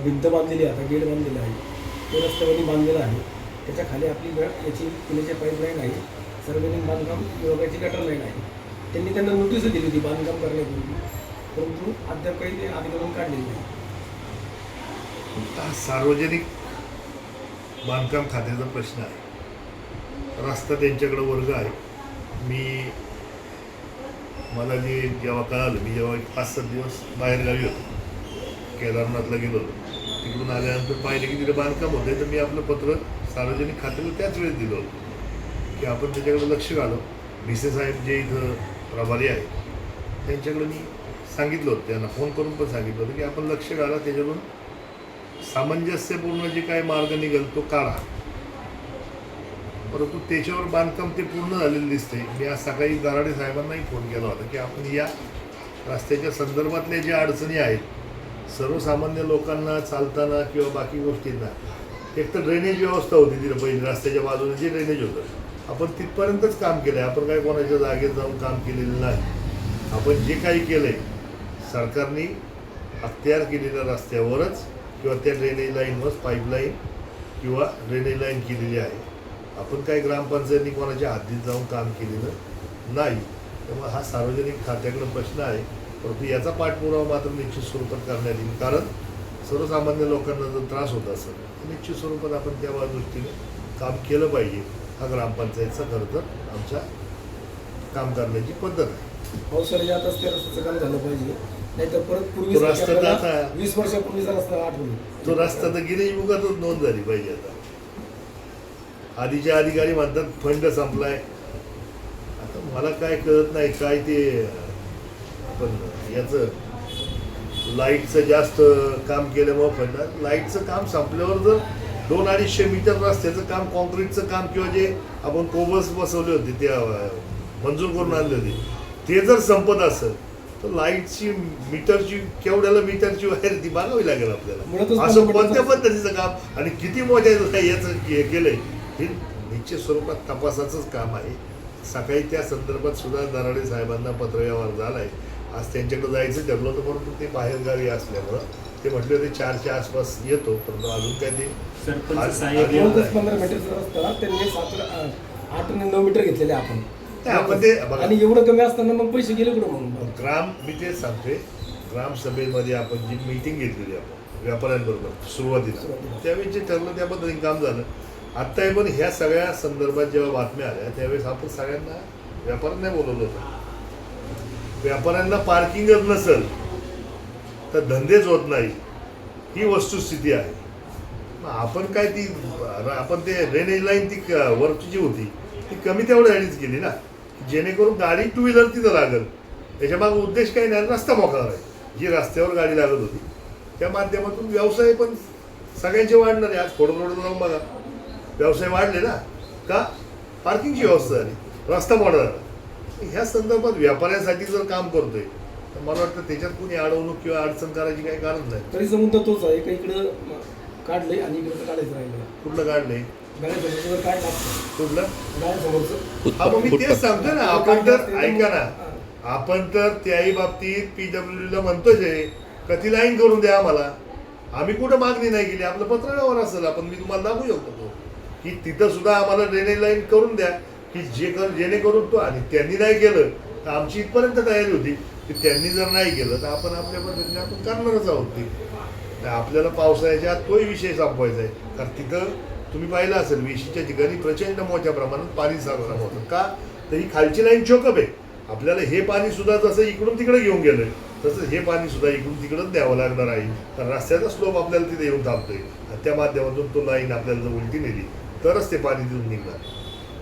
भिंत बांधलेली आहे, आता गेट बांधलेलं आहे, तो रस्त्यामध्ये बांधलेला आहे. त्याच्या खाली आपली याची पिण्याची पाईपलाईन आहे, सार्वजनिक बांधकाम विभागाची गटर लाईन आहे. त्यांनी त्यांना नोटीस दिली होती बांधकाम करण्यापूर्वी, परंतु अद्याप काही ते अधिकारून काढलेली नाही. हा सार्वजनिक बांधकाम खात्याचा प्रश्न आहे. रस्ता त्यांच्याकडे वर्ग आहे. मला जेव्हा कळालं, मी जेव्हा 5-7 दिवस बाहेरगावी होतो, केदारनाथला गेलो होतो, तिकडून आल्यानंतर पाहिलं की तिथे बांधकाम होते, तर मी आपलं पत्र सार्वजनिक खात्याला त्याच वेळेस दिलं होतं की आपण त्याच्याकडे लक्ष घालू. भिसे साहेब जे इथं प्रभारी आहेत त्यांच्याकडे मी सांगितलं होतं, त्यांना फोन करून पण सांगितलं होतं की आपण लक्ष घाला, त्याच्याकडून सामंजस्यपूर्ण जे काही मार्ग निघेल तो काढा. परंतु त्याच्यावर बांधकाम ते पूर्ण झालेलं दिसते. मी आज सकाळी दराडे साहेबांनाही फोन केला होता की आपण या रस्त्याच्या संदर्भातल्या ज्या अडचणी आहेत, सर्वसामान्य लोकांना चालताना किंवा बाकी गोष्टींना, एक तर ड्रेनेज व्यवस्था होती तिथे पहिली, रस्त्याच्या बाजूने जे ड्रेनेज होतं आपण तिथपर्यंतच काम केलं आहे. आपण काय कोणाच्या जागेत जाऊन काम केलेलं नाही. आपण जे काही केलं आहे सरकारने अखत्यार केलेल्या रस्त्यावरच किंवा त्या ड्रेनेज लाईनवर पाईपलाईन किंवा ड्रेनेज लाईन केलेली आहे. आपण काही ग्रामपंचायतीने कोणाच्या हद्दीत जाऊन काम केलेलं नाही. त्यामुळे हा सार्वजनिक खात्याकडे प्रश्न आहे. परंतु याचा पाठपुरावा मात्र निश्चित स्वरूपात करण्यात येईल, कारण सर्वसामान्य लोकांना जर त्रास होत असेल तर निश्चित स्वरूपात आपण त्या दृष्टीने काम केलं पाहिजे. हा ग्रामपंचायतचा खरं तर आमच्या काम करण्याची पद्धत आहे. पावसाळ्यात जात असते रस्त्याचं काम झालं पाहिजे, नाहीतर परत पूर्वी तो रस्ता तर आता 20 वर्षापूर्वीचा रस्ता आठवून तो रस्ता तर गिरीश बुकातच नोंद झाली पाहिजे. आता आधीचे अधिकारी म्हणतात फंड संपलाय. आता मला काय कळत नाही काय ते आपण याचं लाईटचं जास्त काम केल्यामुळं फंड, लाईटचं काम संपल्यावर जर 200-250 मीटर रस्त्याचं काम, कॉन्क्रीटचं काम किंवा जे आपण कोबल्स बसवले होते ते मंजूर करून आणले होते ते जर संपत असेल तर लाईटची मीटरची केवढ्याला मीटरची वायर ती बघावी लागेल आपल्याला. असं कोणत्या पद्धतीचं काम आणि किती मोठ्या याचं केलंय हे निश्चित स्वरूपात तपासाचंच काम आहे. सकाळी त्या संदर्भात सुद्धा दराडे साहेबांना पत्रव्यवहार झाला आहे. आज त्यांच्याकडे जायचं ठरलं होतं, परंतु ते बाहेरगावी असल्यामुळं ते म्हटले होते 4च्या आसपास येतो, परंतु अजून काय ते 15 मीटरचा रस्ता त्यांनी 8 आणि 9 मीटर घेतलेले आपण ते आणि एवढं कमी असताना मग पैसे गेले कुठं म्हणून मी तेच सांगतोय. ग्रामसभेमध्ये आपण जी मीटिंग घेतलेली आपण व्यापाऱ्यांबरोबर सुरुवातीला, त्यावेळी जे ठरलं त्या पद्धतीने काम झालं. आत्ता पण ह्या सगळ्या संदर्भात जेव्हा बातम्या आल्या त्यावेळेस आपण सगळ्यांना व्यापाऱ्यांना बोलवलं होतं. व्यापाऱ्यांना पार्किंगच नसेल तर धंदेच होत नाही, ही वस्तुस्थिती आहे. मग आपण काय ती आपण ते ड्रेनेज लाईन ती वरची जी होती ती कमी तेवढ्यासाठीच केली ना, जेणेकरून गाडी 2 व्हीलर तिथं लागेल. त्याच्यामागे उद्देश काही नाही, रस्ता मोकळा आहे. जी रस्त्यावर गाडी लागत होती त्या माध्यमातून व्यवसाय पण सगळ्यांचे वाढणार आहे. आज फोडो जाऊन बघा, व्यवसाय वाढले ना, का पार्किंगची व्यवस्था झाली, रस्ता मोठा झाला. ह्या संदर्भात व्यापाऱ्यांसाठी जर काम करतोय तर मला वाटतं त्याच्यात कोणी अडवणूक किंवा अडचण करायची काही कारण नाही. तरीचा मुद्दा तोच आहे का इकडं काढलंय आणि इकडं काढायचं राहिलं. कुठलं काढलंय? गाड्यासमोरचं काय कुठलं गाड्यासमोरचं? हा मग मी तेच सांगतो ना. आपण तर ऐका ना, आपण तर त्याही बाबतीत PWDला म्हणतोच आहे का ती लाईन करून द्या आम्हाला. आम्ही कुठं मागणी नाही केली, आपलं पत्रव्यवहार असेल, आपण मी तुम्हाला दाखवू शकतो की तिथं सुद्धा आम्हाला ड्रेनेज लाईन करून द्या की जेणेकरून तो, आणि त्यांनी नाही केलं तर आमची इथपर्यंत तयारी होती की त्यांनी जर नाही केलं तर आपण आपल्या पद्धतीने आपण करणारच आहोत. ती आपल्याला पावसाळ्याच्या आत तोही विषय संपवायचा आहे. कारण तिथं तुम्ही पाहिलं असेल वेशीच्या ठिकाणी प्रचंड मोठ्या प्रमाणात पाणी साठवणं होतं. का तर ही खालची लाईन चोकअप आहे. आपल्याला हे पाणी सुद्धा जसं इकडून तिकडे घेऊन गेलंय तसं हे पाणी सुद्धा इकडून तिकडंच द्यावं लागणार आहे. कारण रस्त्याचा स्लोप आपल्याला तिथे येऊन थांबतोय आणि त्या माध्यमातून तो लाईन आपल्याला जर उलटी नेली तरच ते पाणी तिथून निघणार.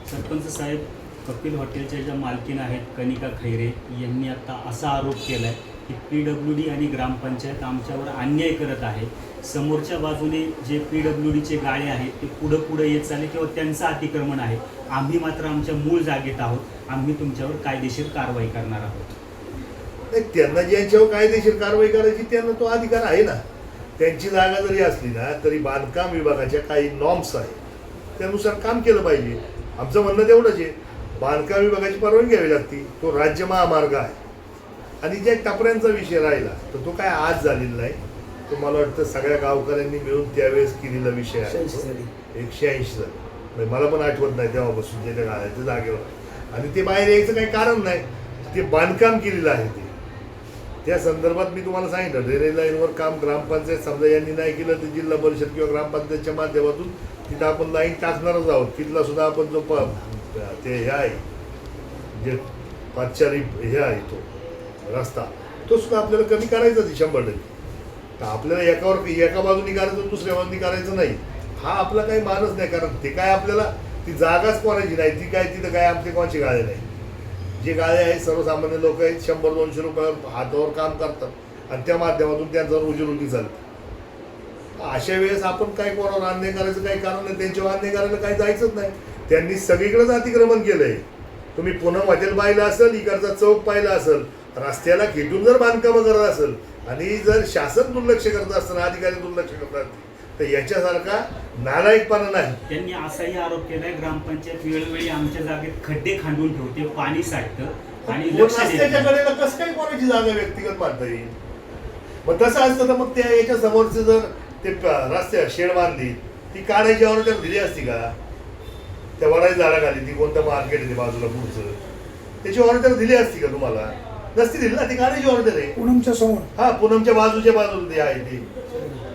सरपंच साहेब, कपिल हॉटेलच्या ज्या मालकीण आहेत कनिका खैरे यांनी आता असा आरोप केला आहे की PWD आणि ग्रामपंचायत आमच्यावर अन्याय करत आहे. समोरच्या बाजूने जे PWDचे गाळे आहेत ते पुढं येत चालले किंवा त्यांचं अतिक्रमण आहे. आम्ही मात्र आमच्या मूळ जागेत आहोत. आम्ही तुमच्यावर कायदेशीर कारवाई करणार आहोत. नाही, त्यांना ज्यांच्यावर कायदेशीर कारवाई करायची त्यांना तो अधिकार आहे ना. त्यांची जागा जरी असली ना तरी बांधकाम विभागाच्या काही नॉर्म्स आहेत, त्यानुसार काम केलं पाहिजे. आमचं म्हणणं तेवढंच आहे, बांधकाम विभागाची परवानगी घ्यावी लागते. तो राज्य महामार्ग आहे. आणि ज्या टपऱ्यांचा विषय राहिला तर तो काय आज झालेला नाही, तुम्हाला वाटतं सगळ्या गावकऱ्यांनी मिळून त्यावेळेस केलेला विषय आहे 180 साली. 180 साली. म्हणजे मला पण आठवत नाही तेव्हापासून त्या गाळ्याच्या जागेवर. आणि ते बाहेर यायचं काही कारण नाही, ते बांधकाम केलेलं आहे ते. त्या संदर्भात मी तुम्हाला सांगितलं, रेल्वे लाईनवर काम ग्रामपंचायत समजा यांनी नाही केलं तर जिल्हा परिषद किंवा ग्रामपंचायतच्या माध्यमातून तिथं आपण लाईन टाकणारच आहोत. तिथला सुद्धा आपण जो ते हे आहे जे पादचारी हे आहे तो रस्ता, तो सुद्धा आपल्याला कमी करायचा आहे 100%. तर आपल्याला एका बाजूनी करायचं दुसऱ्या बाजूनी करायचं नाही, हा आपला काही मानस नाही. कारण ते काय आपल्याला ती जागाच कोणाची नाही, ती काय तिथं काय आमचे कोणाची गाळे नाही. जे गाळे आहेत सर्वसामान्य लोक आहेत, 100-200 रुपयावर हातावर काम करतात आणि त्या माध्यमातून त्यांचा रोजीरोटी चालते. अशा वेळेस आपण काय कोणावर अन्याय करायचं काही कारण नाही, त्यांच्यावर अन्याय करायला काही जायचंच नाही. त्यांनी सगळीकडेच अतिक्रमण केलंय. तुम्ही पूनम हॉटेल पाहिलं असेल, इकडचा चौक पाहिला असेल, रस्त्याला खेटून जर बांधकामं करत असेल आणि जर शासन दुर्लक्ष करत असताना अधिकारी दुर्लक्ष करतात तर याच्यासारखा नालायकपणा नाही. त्यांनी असाही आरोप केलाय, ग्रामपंचायत वेळोवेळी आमच्या जागेत खड्डे खांदून ठेवते, पाणी साठतं आणि लक्ष देत रस्त्याच्या नाही. कडेला कसं काय कोणाची जागा व्यक्तिगत मानता येईल? मग तसं असतं तर मग त्या याच्या समोरचे जर ते रस्त्या शेड बांधली, ती काढायची ऑर्डर दिली असती का? त्या वडाची झाडाखाली ती कोणतं मार्केट आहे बाजूला पुढचं, त्याची ऑर्डर दिली असती का तुम्हाला? नसती दिली ना, ती काढायची ऑर्डर आहे. पूनमच्या समोर, हा, पूनमच्या बाजूला ती आहे ती.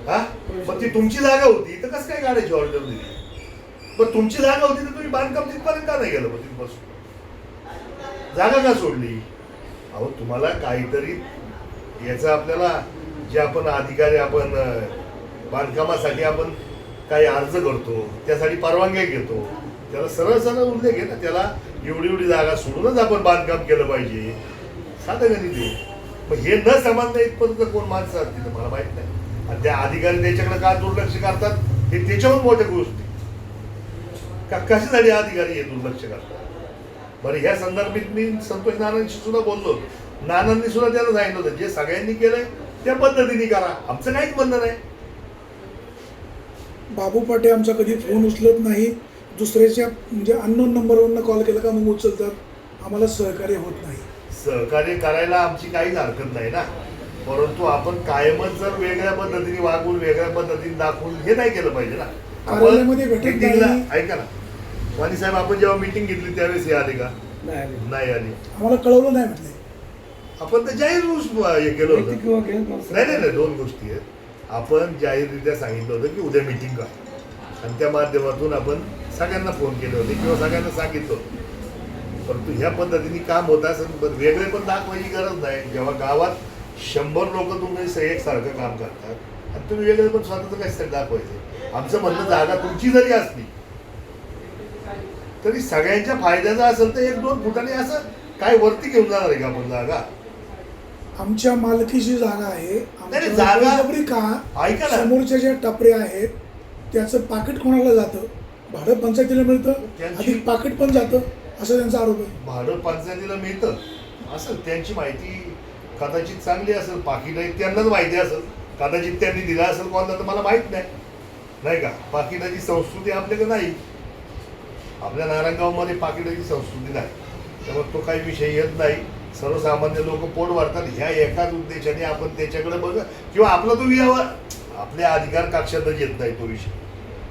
हा, मग ती तुमची जागा होती तर कसं काय काढायची ऑर्डर दिली? पण तुमची जागा होती तर तुम्ही बांधकाम तिथपर्यंत का नाही गेलं? मग तिथपासून जागा का सोडली? अहो, तुम्हाला काहीतरी याचं आपल्याला जे आपण अधिकारी आपण बांधकामासाठी आपण काही अर्ज करतो, त्यासाठी परवानगी घेतो, त्याला सरळ सरळ उल्लेख आहे ना, त्याला एवढी जागा सोडूनच आपण बांधकाम केलं पाहिजे, साधं गणित आहे. मग हे न समजणं इथपर्यंत कोण माणसं असतील मला माहित नाही. आणि त्या अधिकारी त्याच्याकडे का दुर्लक्ष करतात हे त्याच्याहून मोठ्या गोष्टी. कशासाठी अधिकारी हे दुर्लक्ष करतात? बरं, ह्या संदर्भात मी संतोष नानांशी सुद्धा बोललो. नानांनी सुद्धा त्याला सांगितलं होतं, जे सगळ्यांनी केलंय त्या पद्धतीने करा, आमचं काहीच म्हणणं नाही. बाबू पाटे आमचा कधी फोन उचलत नाही, दुसऱ्याच्या म्हणजे अननोन नंबरवरनं कॉल केला का मग उचलतात, आम्हाला सहकार्य होत नाही. सहकार्य करायला आमची काहीच हरकत नाही ना, परंतु आपण कायमच जर वेगळ्या पद्धतीने वागून वेगळ्या पद्धतीने दाखवून हे नाही केलं पाहिजे ना. कार्यालयामध्ये भेटत मीटिंगला नाही. ऐका ना वाणी साहेब, आपण जेव्हा मीटिंग घेतली त्यावेळेस हे आले का? नाही आले. आम्हाला कळवलं नाही म्हटलं. आपण तर जाहीर हे केलं होतं. नाही नाही नाही, दोन गोष्टी आहेत. आपण जाहीररित्या सांगितलं होतं की उद्या मीटिंग करा, आणि त्या माध्यमातून आपण सगळ्यांना फोन केले होते किंवा सगळ्यांना सांगितलं होतं. परंतु ह्या पद्धतीने काम होत असेल वेगळे पण दाखवायची गरज नाही. जेव्हा गावात 100 लोक तुम्ही एकसारखं काम करतात आणि तुम्ही वेगळे पण स्वतःचं कशासाठी दाखवायचं? आमचं म्हणणं, जागा तुमची जरी असली तरी सगळ्यांच्या फायद्याचा असेल तर 1-2 फुटाने असं काय वरती घेऊन जाणार आहे का आपण जागा? आमच्या मालकीची जागा आहे. नाही, जागा- बळजबरी का? ऐका ना. समोरच्या ज्या टपऱ्या आहेत त्याचं पाकिट कोणाला जातं? भाडं पंचायतीला मिळतं, त्यांची- अधिक पाकिट पण जातं, असा त्यांचा आरोप आहे. भाडं पंचायतीला मिळतं असेल, त्यांची माहिती कदाचित चांगली असेल, पाकिटही त्यांनाच माहिती असेल, कदाचित त्यांनी दिला असेल कोणाला तर मला माहीत नाही का? पाकिटाची संस्कृती आपल्याकडे नाही, आपल्या नारायणगावमध्ये पाकिटाची संस्कृती नाही, त्यामुळे तो काही विषय येत नाही. सर्वसामान्य लोक पोट भरतात ह्या एकाच उद्देशाने आपण त्याच्याकडे बघ, किंवा आपला तो विवाह आपल्या अधिकार कक्षातच येत नाही तो विषय.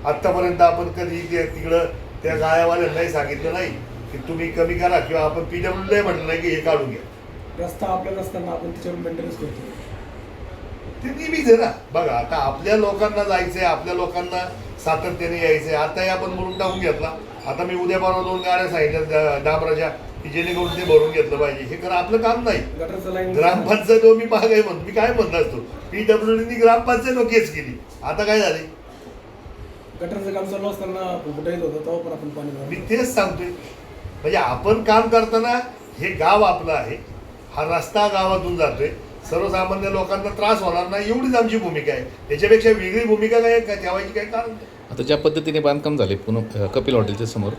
आत्तापर्यंत आपण कधी तिकडं त्या गाळ्यावाल्यांनाही सांगितलं नाही की तुम्ही कमी करा, किंवा आपण PWD म्हटलं नाही की हे काढून घ्या. रस्ता आपला नसताना आपण त्याच्यावर मेंटेनन्स करतो. ते नेहमीच आहे ना. बघा, आता आपल्या लोकांना जायचंय, आपल्या लोकांना सातत्याने यायचंय. आताही आपण भरून टाकून घेतला. आता मी उद्या परवा 2 गाड्या सांगितल्या डांबराच्या की जेणेकरून ते भरून घेतलं पाहिजे. हे खरं आपलं काम नाही. गटरचं लाईन ग्रामपंचायत मी महागाई म्हणतो, मी काय म्हणत असतो, PWDनी ग्रामपंचायत केस केली. आता काय झाले? गटरचं काम चालू असताना फुटायला होतं तेव्हा पण आपण पाणी मी भरलं. तेच सांगतोय. म्हणजे आपण काम करताना हे गाव आपलं आहे, हा रस्ता गावातून जातोय, सर्वसामान्य लोकांना त्रास होणार नाही एवढीच आमची भूमिका आहे. याच्यापेक्षा वेगळी भूमिका काय ठेवायची काही कारण नाही. आता ज्या पद्धतीने बांधकाम झाले पुन्हा कपिल हॉटेलच्या समोर,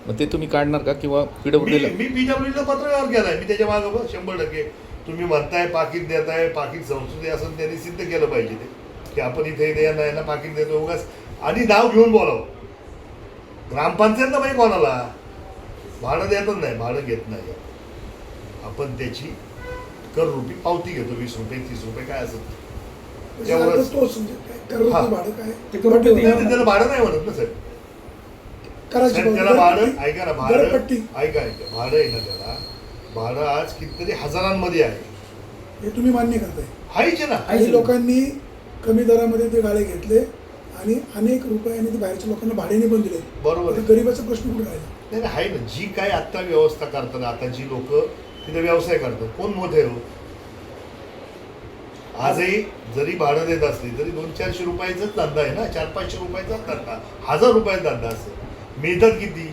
मग ते तुम्ही काढणार का किंवा PWDला? मी PWDला पत्र व्यवहार केलाय. मी त्याच्या मागं 100% तुम्ही म्हणताय पाकिट देताय, पाकिट संस्कृती असं त्यांनी सिद्ध केलं पाहिजे ते की आपण इथे यांना पाकिट देतो उगाच, आणि नाव घेऊन बोलावं. ग्रामपंचायतला पाहिजे कोणाला भाडं देतच नाही, भाडं घेत नाही. आपण त्याची कर रुपी पावती घेतो, 20 रुपये 30 रुपये काय असेल. त्याचा अर्थ तेवढंच. तोच म्हणजे काय हा. करायचं भाडं काय ते करून पट्टी देतील. नाही, त्याला भाडं नाही म्हणत ना साहेब. करायची साहेब, त्याला भाडं घरपट्टी. ऐका ना, भाडं घरपट्टी ऐका भाडं आहे ना त्याला. भाडं आज कितीतरी हजारांमध्ये आहे. हे तुम्ही मान्य करताय. हायचे ना. काही लोकांनी कमी दरामध्ये ते गाळे घेतले आणि अनेक रुपयांनी ते बाहेरच्या लोकांना भाड्याने पण दिले. बरोबर आता आहे. गरिबाचा प्रश्न कुठे राहिला? नाही नाही, आहे ना. जी काय आता व्यवस्था करतात, आता जी लोक तिथे व्यवसाय करतात, कोण मोठे हो? आजही जरी भाडं देत असली तरी 200-400 रुपयाचाच धंदा आहे ना, 400-500 रुपयाचाच धंदा, 1000 रुपयाचा धंदा असं मिळतात किती?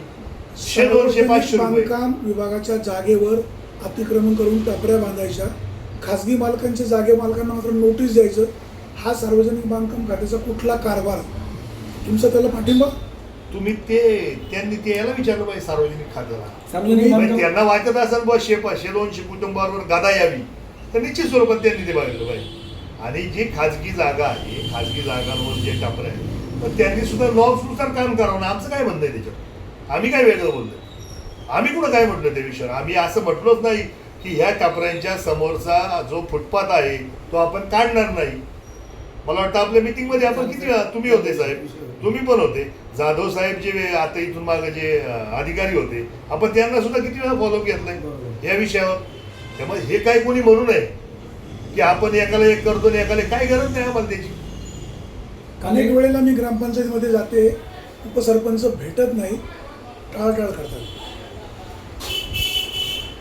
100-200-500 रुपये. बांधकाम विभागाच्या जागेवर अतिक्रमण करून टपऱ्या बांधायच्या, खासगी मालकांच्या जागे मालकांना मात्र नोटीस द्यायचं. हा सार्वजनिक बांधकाम खात्याचा कुठला कारभार? तुमचा त्याला पाठिंबा? तुम्ही त्यांनी ते याला विचारलं पाहिजे सार्वजनिक खात्याला. सार्वजनिक म्हणजे म्हणजे बांधकाम त्यांना वाटत असेल बस 100-200 कुटुंबावर गादा यावी, तर निश्चित स्वरूपात त्यांनी ते बघितलं पाहिजे. आणि जी खाजगी जागा आहे, खाजगी जागांवर जे टापरे आहे, तर त्यांनी सुद्धा लॉनुसार काम करावं ना. आमचं काय म्हणणं आहे त्याच्यात? आम्ही काय वेगळं बोलतोय? आम्ही कुठं काय म्हटलं त्या विषयावर? आम्ही असं म्हटलोच नाही की ह्या टापऱ्यांच्या समोरचा जो फुटपाथ आहे तो आपण काढणार नाही. मला वाटतं आपल्या मीटिंगमध्ये आपण किती वेळा, तुम्ही होते साहेब, तुम्ही पण होते, जाधव साहेब जे आता इथून मागे जे अधिकारी होते, आपण त्यांना सुद्धा किती वेळा फॉलो घेतलाय या विषयावर. त्यामुळे हे काय कोणी म्हणू नये की आपण एकाला एक करतो आणि एकाला काय गरज नाही आम्हाला त्याची. अनेक वेळेला मी ग्रामपंचायतीमध्ये जाते, उपसरपंच भेटत नाही, टाळाटाळ करतात.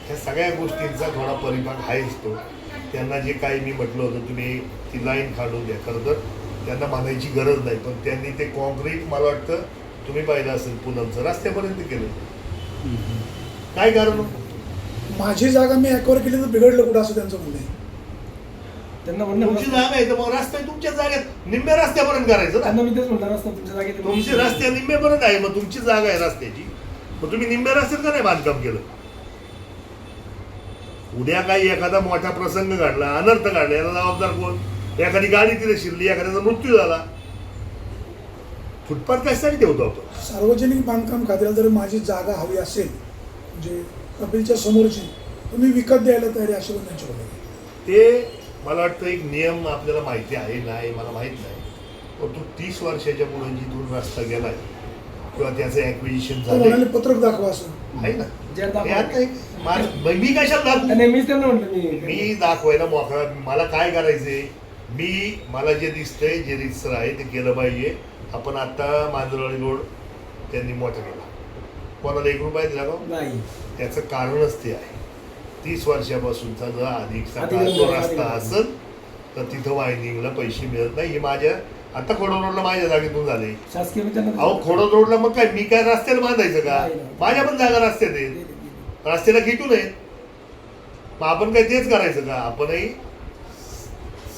ह्या सगळ्या गोष्टींचा थोडा परिपाक आहेच तो. त्यांना जे काही मी म्हटलं होतं, तुम्ही ती लाईन काढून द्या, खरं तर त्यांना म्हणायची गरज नाही, पण त्यांनी ते कॉन्क्रीट मला वाटतं तुम्ही पाहिलं असेल पूनमचं रस्त्यापर्यंत केलं. काय कारण? माझी जागा मी ॲक्वायर केली तर बिघडलं कुठं असं त्यांचं म्हणणं आहे. त्यांना म्हणणं तुमची जागा आहे तर मग रस्ता तुमच्या जागेत निम्म्या रस्त्यापर्यंत करायचं ना. त्यांना मी तेच म्हणलं रस्ता तुमच्या जागेत तुमची रस्त्या निम्म्यापर्यंत आहे, मग तुमची जागा आहे रस्त्याची, मग तुम्ही निम्म्या रस्त्यात का नाही बांधकाम केलं? उद्या काही एखादा मोठा प्रसंग घडला, अनर्थ घडला, याला जबाबदार कोण? एखादी गाडी तिथे शिरली, एखाद्याचा मृत्यू झाला, फुटपाथ कशासाठी ठेवतो आपण? सार्वजनिक बांधकाम खात्याला जर माझी जागा हवी असेल, म्हणजे कपिलच्या समोरची, तुम्ही विकत द्यायला तयार आहे अशी पण त्यांच्या म्हणणं आहे. ते मला वाटतं एक नियम आपल्याला माहिती आहे, नाही मला माहीत नाही, पण तो 30 वर्षाच्या पुढे जिथून रस्ता गेलाय किंवा त्याचं ॲक्विजिशन तो म्हणाले झालं पत्रक दाखवा असं. आहे ना. जे हे आता एक मी कशाला दाखवू? नेहमीच त्यांना म्हटलं मी दाखवायला मोकळा. मला काय करायचंय? मला जे दिसतंय, जे रितसर आहे ते केलं पाहिजे. आपण आता मांजरवाडी रोड त्यांनी मोठा केला, कोणाला 1 रुपया दिला का? नाही. त्याचं कारणच ते आहे. 30 वर्षापासूनचा जर अधिक अधिक तो रस्ता असेल तर तिथं वायनिंगला पैसे मिळत नाही. हे माझ्या आता खोडद रोडला माझ्या जागेतून झाले. शासकीय मी त्यांना अहो खोडद रोडला मग काय मी काय रस्त्याला बांधायचं का? नाही, नाही. माझ्या पण जागा रस्त्यात आहेत, रस्त्याला खिटू नये. मग आपण काय तेच करायचं का? आपणही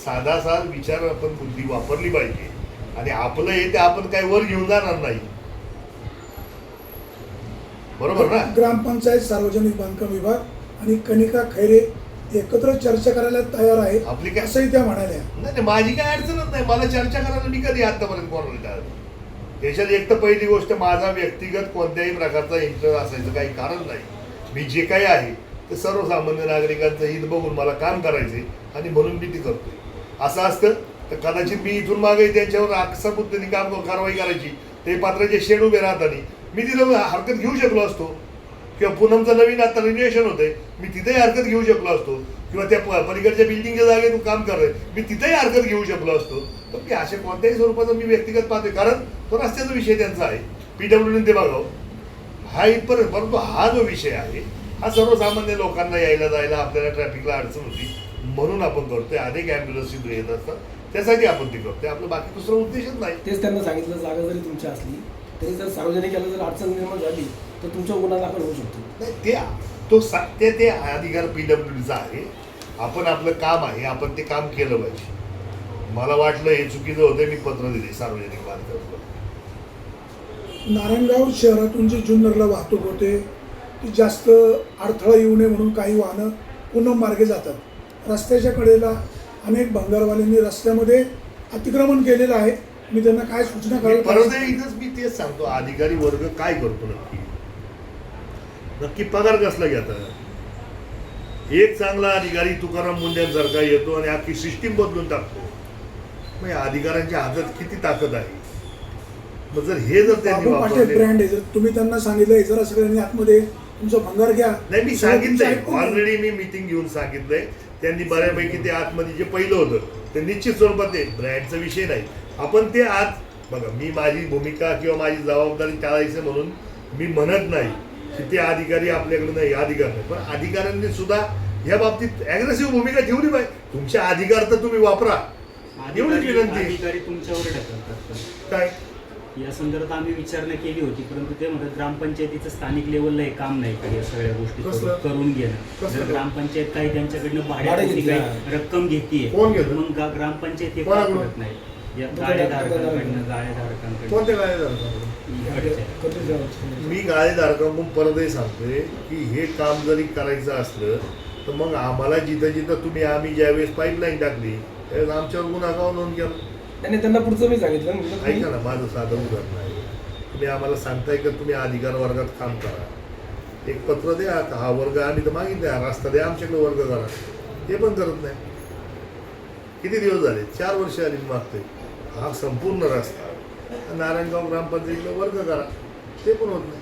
साधा विचार, आपण बुद्धी वापरली पाहिजे. आणि आपलं हे ते आपण काय वर घेऊन जाणार नाही, बरोबर ना? ग्रामपंचायत, सार्वजनिक बांधकाम विभाग आणि कनिका खैरे एकत्र चर्चा करायला तयार आहे आपली काय असंही त्या म्हणाल्या. नाही, माझी काय अडचणच नाही. मला चर्चा करायला मी कधी आतापर्यंत कोणाला काय त्याच्यात एक तर पहिली गोष्ट, माझा व्यक्तिगत कोणत्याही प्रकारचा इंटरेस्ट असायचं काही कारण नाही. मी जे काही आहे ते सर्वसामान्य नागरिकांचं हित बघून मला काम करायचे आणि म्हणून मी ते करतोय. असं असतं तर कदाचित मी इथून मागे त्यांच्यावर असा बुद्धीने कारवाई करायची, ते पात्राचे शेड उभे राहताना मी तिथं हरकत घेऊ शकलो असतो, किंवा पूनमचं नवीन आता रिन्युएशन होतंय, मी तिथेही हरकत घेऊ शकलो असतो, किंवा त्या पलीकडच्या बिल्डिंगच्या जागेतून काम करतोय मी तिथेही हरकत घेऊ शकलो असतो. तर मी अशा कोणत्याही स्वरूपाचा मी व्यक्तिगत पाहतोय, कारण तो रस्त्याचा विषय त्यांचा आहे, PWDने ते बघावं हा इथपर्यंत. परंतु हा जो विषय आहे हा सर्वसामान्य लोकांना यायला जायला, आपल्याला ट्रॅफिकला अडचण होती म्हणून आपण करतोय. अनेक ॲम्ब्युलन्स तिथून येत असतात, त्यासाठी आपण ते करतोय. आपलं बाकी दुसरा उद्देशच नाही. तेच त्यांना सांगितलं, जागा जरी तुमची असली तरी जर सार्वजनिक याला जर अडचण निर्माण झाली तर तुमच्या गुन्हा दाखल होऊ शकतो. नाही, ते अधिकार PWDचा आहे. आपण आपलं काम आहे, आपण ते काम केलं पाहिजे. मला वाटलं हे चुकीचं होतं, मी पत्र दिले सार्वजनिक बांधकाम. नारायणगाव शहरातून जी जुन्नरला वाहतूक होते ती जास्त अडथळा येऊ नये म्हणून काही वाहनं पूनम मार्गे जातात. रस्त्याच्या कडेला अनेक भंगारवाल्यांनी रस्त्यामध्ये अतिक्रमण केलेलं आहे. मी त्यांना काय सूचना करायला परत इथंच मी तेच सांगतो, अधिकारी वर्ग काय करतो नक्की पगार कसला घेतात? एक चांगला अधिकारी तुकाराम मुंड्यांसारखा येतो आणि अख्खी सिस्टीम बदलून टाकतो. मग या अधिकाऱ्यांच्या हातात किती ताकद आहे? मग जर हे जर त्यांनी बाबू पाटील वापरले, ब्रँड आहे, जर तुम्ही त्यांना सांगितलं जरा सगळ्यांनी आतमध्ये तुमचा भंगार घ्या, नाही मी सगळं तुमचं सांगितलंय ऐकून घ्या. ऑलरेडी मी मीटिंग घेऊन सांगितलंय. त्यांनी बऱ्यापैकी ते आतमध्ये जे पहिलं होतं ते निश्चित स्वरूपात आहे, ब्रँडचा विषय नाही. आपण ते आत बघा, मी माझी भूमिका किंवा माझी जबाबदारी टाळायचं म्हणून मी म्हणत नाही की ते अधिकारी आपल्याकडे नाही, अधिकार नाही, पण अधिकाऱ्यांनी सुद्धा या बाबतीत अग्रेसिव्ह भूमिका ठेवली पाहिजे. तुमचे अधिकार तर तुम्ही वापरा, एवढीच विनंती. अधिकारी तुमच्यावर ढकलतात. काय या संदर्भात आम्ही विचारणा केली होती, परंतु ते म्हणतात ग्रामपंचायतीचं स्थानिक लेवलला हे काम नाही का या सगळ्या गोष्टी कसलं? करून घेणं. कसलं? जर ग्रामपंचायत काही त्यांच्याकडनं भाडं भाड्यापोटी घेतलं. काही रक्कम घेतीये, कोण घेतं? मग ग्रामपंचायत हे कोणाकडून? करत नाही. या दुकानदार- गाळेधारकांकडनं गाळेधारकांकडनं कोणत्या गाळेधारकांकडून? इकडच्या. मी गाळेधारकांकडून परतही सांगतोय की हे काम जरी करायचं असलं तर मग आम्हाला जिथं जिथं आम्ही ज्यावेळेस पाईपलाईन टाकली त्यावेळेस आमच्यावर गुन्हा का नोंद केला? त्याने त्यांना पुढचं मी सांगितलं ऐका ना, माझं साधं उदाहरण आहे. तुम्ही आम्हाला सांगताय का तुम्ही अधिकार वर्गात काम करा, एक पत्र द्या, हा वर्ग आम्ही तर मागितलं, हा रस्ता द्या आमच्याकडे वर्ग करा, ते पण करत नाही. किती दिवस झाले? 4 वर्ष आली मी मागतोय. हा संपूर्ण रस्ता नारायणगाव ग्रामपंचायतीला वर्ग करा, ते पण होत नाही.